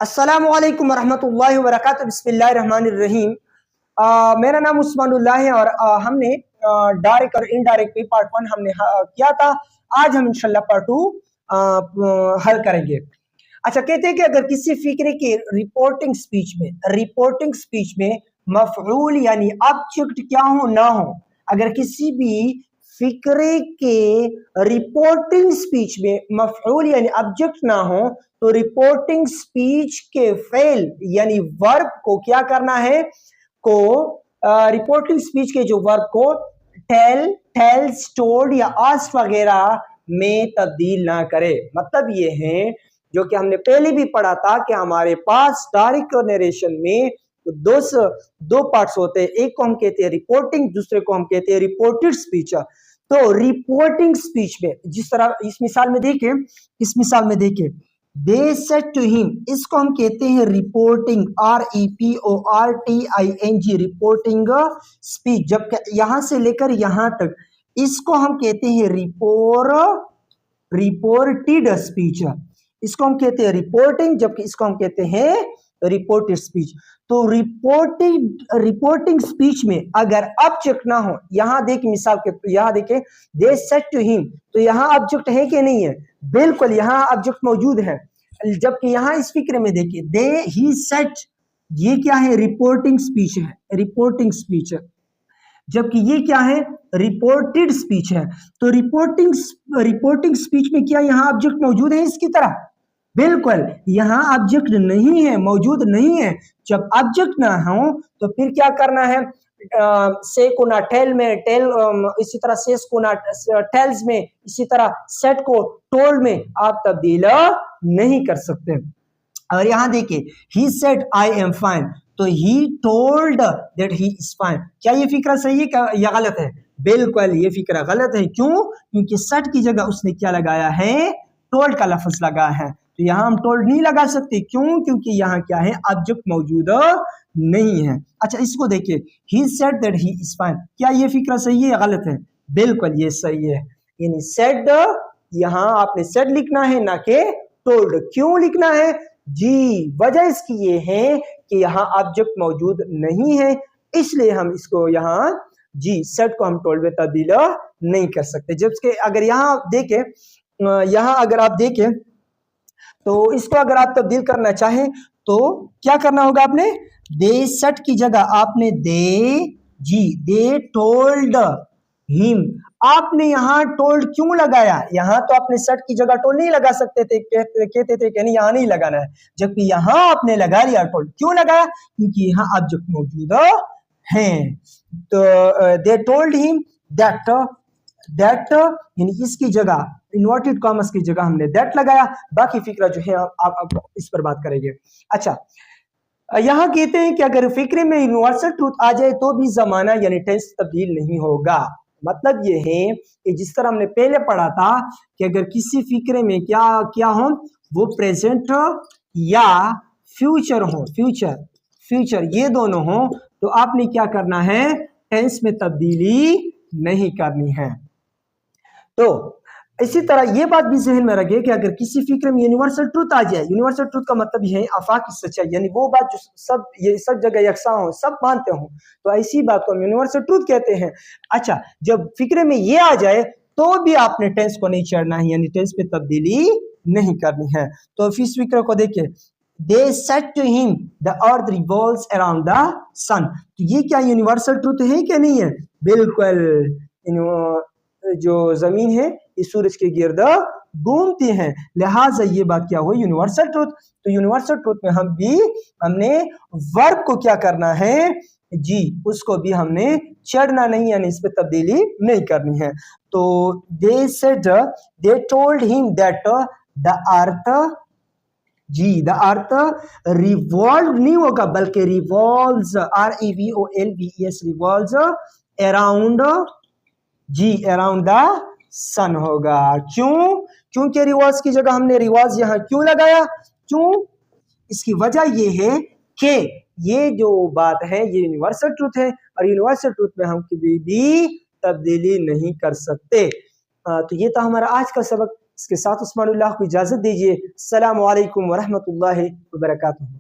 अस्सलामु अलैकुम वरहमतुल्लाहि वबरकातुहू। बिस्मिल्लाहिर्रहमानिर्रहीम। मेरा नाम उस्मानुल्लाह है और हमने डायरेक्ट और इनडायरेक्ट पे पार्ट 1 हमने किया था। आज हम इंशाल्लाह पार्ट 2 हल करेंगे। अच्छा, कहते हैं कि अगर किसी फिक्रे की रिपोर्टिंग स्पीच में मफऊल यानी ऑब्जेक्ट क्या हो ना हो, अगर किसी भी फिक्रे के रिपोर्टिंग स्पीच में मफऊल यानी ऑब्जेक्ट ना हो तो रिपोर्टिंग स्पीच के फेल यानी वर्ब को क्या करना है, को रिपोर्टिंग स्पीच के जो वर्ब को टेल, टेल्स, टोल्ड या आस्क्ड वगैरह में तब्दील ना करे। मतलब ये है जो कि हमने पहले भी पढ़ा था कि हमारे पास डायरेक्ट नरेशन में दो पार्ट्स होते हैं। एक को हम कहते हैं रिपोर्टिंग, दूसरे को हम कहते हैं रिपोर्टेड स्पीच। तो रिपोर्टिंग स्पीच में जिस तरह इस मिसाल में देखें दे सेड टू हिम, इसको हम कहते हैं रिपोर्टिंग, REPORTING, रिपोर्टिंग स्पीच। जब यहां से लेकर यहां तक इसको हम कहते हैं रिपोर्टेड स्पीच। इसको हम कहते हैं रिपोर्टिंग, जबकि इसको हम कहते हैं रिपोर्टेड स्पीच। तो रिपोर्टिंग स्पीच में अगर ऑब्जेक्ट ना हो, यहां देखिए मिसाल के, यहां देखिए दे सेड टू हिम, तो यहां ऑब्जेक्ट है कि नहीं है? बिल्कुल यहां ऑब्जेक्ट मौजूद है। जबकि यहां इस फिक्रे में देखिए दे ही सेड, ये क्या है? रिपोर्टिंग स्पीच है, रिपोर्टिंग स्पीच है। जबकि ये क्या है? रिपोर्टेड स्पीच है। तो रिपोर्टिंग स्पीच में क्या यहां ऑब्जेक्ट मौजूद है इसकी तरह? बिल्कुल यहां ऑब्जेक्ट नहीं है, मौजूद नहीं है। जब ऑब्जेक्ट ना हो तो फिर क्या करना है? से को ना टेल में टेल, इसी तरह सेस को ना टेल्स में, इसी तरह सेट को टोल्ड में आप तब्दील नहीं कर सकते। और यहां देखिए he said I am fine, तो he told that he is fine. क्या ये फिक्रा सही है या गलत है? बिल्कुल ये फिक्रा गलत है। क्यों? क्योंकि सेड की जगह उसने क्या लगाया है? टोल्ड का लफ्ज लगाया है। तो यहां हम टोल्ड नहीं लगा सकते। क्यों? क्योंकि यहां क्या है? ऑब्जेक्ट मौजूद नहीं है। अच्छा, इसको देखिए he said that he is fine, क्या ये फिक्रा सही है या गलत है? बिल्कुल ये सही है। यानी सेड, यहां आपने सेड लिखना है ना कि टोल्ड। क्यों लिखना है जी? वजह इसकी ये है कि यहाँ ऑब्जेक्ट मौजूद नहीं है, इसलिए हम इसको यहाँ जी सेट को हम टोल्ड में तब्दील नहीं कर सकते। जबकि अगर यहाँ देखें, यहाँ अगर आप देखें तो इसको अगर आप तब्दील करना चाहें तो क्या करना होगा? आपने दे सेट की जगह आपने दे टोल्ड हिम, आपने यहाँ टोल्ड क्यों लगाया? यहाँ तो आपने सेट की जगह टोल्ड नहीं लगा सकते थे, कहते थे कि नहीं यहाँ नहीं लगाना है, जबकि यहाँ आपने लगा लिया टोल्ड। क्यों लगाया? क्योंकि यहाँ ऑब्जेक्ट मौजूद है। तो दे टोल्ड हिम दैट यानी इसकी जगह इन्वर्टेड कॉमर्स की जगह हमने दैट लगाया। बाकी फिक्रा जो है आप इस पर बात करेंगे। अच्छा, यहां कहते हैं कि अगर फिक्रे में यूनिवर्सल ट्रूथ आ जाए तो भी जमाना यानी टेंस तब्दील नहीं होगा। मतलब ये है कि जिस तरह हमने पहले पढ़ा था कि अगर किसी फिक्रे में क्या हो, वो प्रेजेंट या फ्यूचर हो, फ्यूचर ये दोनों हो, तो आपने क्या करना है? टेंस में तब्दीली नहीं करनी है। तो इसी तरह ये बात भी जहन में रखिए कि अगर किसी फिक्र में यूनिवर्सल ट्रूथ आ जाए, यूनिवर्सल ट्रूथ का मतलब ये है आफाकी सच्चाई, यानी वो बात जो सब जगह यकसा हो, सब मानते हो, तो ऐसी बात को हम यूनिवर्सल ट्रूथ कहते हैं। अच्छा, जब फिक्रे में ये आ जाए तो भी आपने टेंस को नहीं छेड़ना है, यानी टेंस पे तब्दीली नहीं करनी है। तो इस फिक्र को देखिए they said to him the earth revolves around the sun, तो ये क्या यूनिवर्सल ट्रूथ है कि नहीं है? बिल्कुल जो जमीन है इस सूरज के गिर्द घूमती हैं, लिहाजा ये बात क्या हुई? Universal truth. तो यूनिवर्सल ट्रूथ में हमने वर्ब को क्या करना है जी? उसको भी हमने छेड़ना नहीं, यानी इस पे तब्दीली नहीं करनी है। तो they said, they told him that the earth, जी द अर्थ रिवॉल्व नहीं होगा बल्कि रिवॉल्व्स, REVOLVES, रिवॉल्व्स अराउंड जी अराउंड द सन होगा। क्यों? क्योंकि रिवाज की जगह हमने रिवाज यहां क्यों लगाया? क्यों? इसकी वजह ये है कि ये जो बात है ये यूनिवर्सल ट्रूथ है और यूनिवर्सल ट्रूथ में हम कभी भी तब्दीली नहीं कर सकते। तो ये था हमारा आज का सबक। इसके साथ उस्मानुल्लाह को इजाज़त दीजिए। अस्सलामु अलैकुम वरहमतुल्लाहि वबरकातुहू।